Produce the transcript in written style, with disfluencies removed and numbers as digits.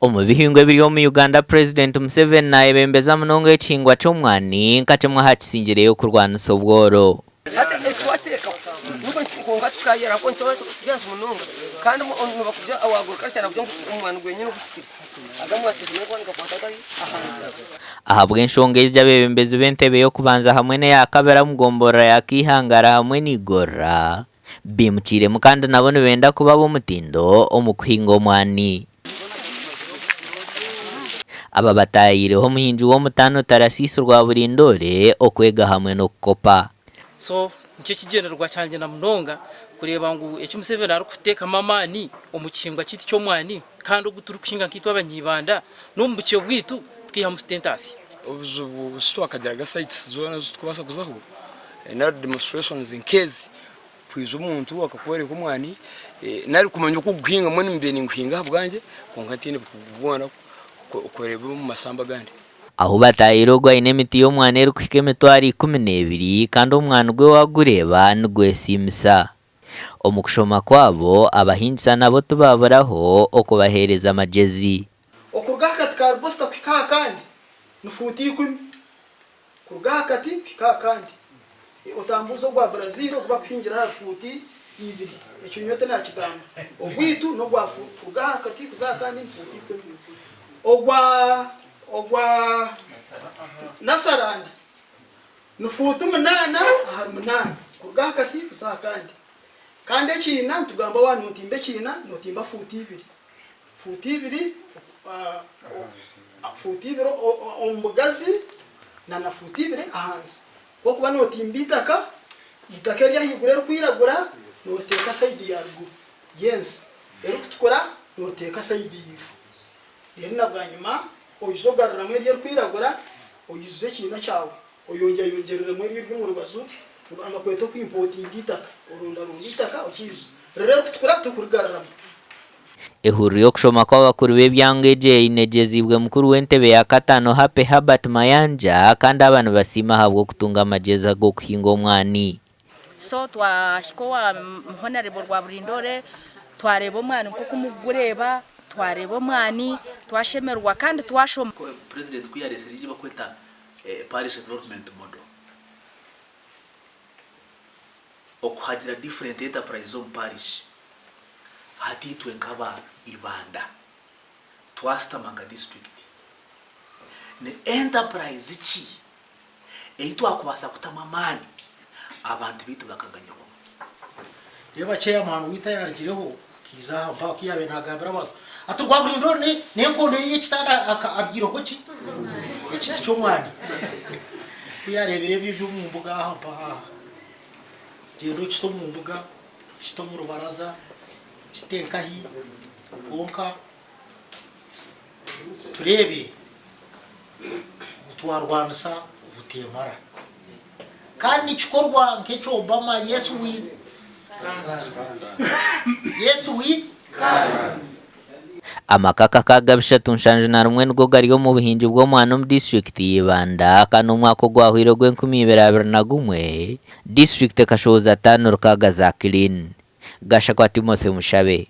Omubihingwe biri mu Uganda President Museveni nayebembeza munonga ekihingwa ky'omwani nkakimwe hakisingireyo kurwanisa obworo. Ahabwa enshonga ez'abebembezi b'entebe yo kubanza hamwe n'eyakabera mugombora yakihangara hamwe n'igorra bimukiremu kandi nabo nibenda kuba b'omutindo omu kuhinga omwani. Aba batayireho muhinji w'omutano Tarasiisi rwa Burindore okwega hamwe n'okukopa. So nicyo kigenerwa cyanje na munonga kureba ngo ecyo Museveni ari kuteka mamani omukingwa kiti cyo mwani kandi oguturukinga nkitwa abanyibanda no mu bucyo bwitu twiha mu stentasi ubu akageraga sites zona tukubasa kuzaho na demonstrations in case kwiza umuntu akakwereka umwani nari kumenya uko guhinga muri mbene nguhinga bwanje konkatine kubona ukoreba mu masamba gandi. Aho batayirogwa inemiti y'omwani eri kuhika emitwaro 12 kandi omwani gwe wagureba nigwesimisa. Omu kushoma kwabo abahinsa nabo tubaburaho okubahereza amagezi. Okurugakati ka bosta kwika kandi nufuti 10 kurugakati kwika kandi otambuzo gwa Brazil kuba kwingira hafuti 2 ekyo nyote na kigamba ogwitu no gwa kurugakati kuzakandi nufuti 10 ogwa nasaranda nufutu 8 aha 8 kurugakati kuzakandi kandi ekina tugamba wanu ntimbe kina notimba futi 2 futi 2 ombugazi na futi 2 ahansi kuba notimba itaka ryahigurero kwiragura noteka side ya ruguru yes ero kutukora noteka side yifu rero nabwanyuma oyizogarura mwe ryo kwiragura oyizuze kina cyawe oyongerera mwe ryo mu rubazu amakweto kwimporting itaka urunda itaka ukizu rero kutukora tukurigarura. Ehuriro kushoma kw'abakuru b'ebyangeje inegezibwe mukuru w'entebe ya katano Happy Herbert Mayanja kandi abantu basima habwo kutunga amageza go kuhinga omwani. So twahikowa Honorable rwa Burindore twareba omwani nko kumugureba twareba omwani twashemerwa kandi twashoma President kuyarese rije bakweta parish development model okuhagira different enterprise on parish hatitwe nkaba Ibanda twastamanga district ne enterprise ki eito akubasa kutamamani abantu bitu bakaganyako reba chairman wita yargireho kiza mpaka yabe ntagambira abantu aturwa Burindore nenkondo y'ikitanda akabwiro ko ki ekiti cyo mwani kuyarebere byo mu mbuga aha jero kito mu mbuga kito mu rubaraza Stekahi onka turebe utwarwansa ubutemara kandi kikorwa nkecho Obama Yesu wi Amakaka kagabishatu nshanje na rumwe ngo gariyo mu buhinji bwo mwana mu district y'Ibanda kandi umwaka gwahwiro gwe 2021 district kashoza 5 rukaga za clean gasha kwa Timothy Mushabe.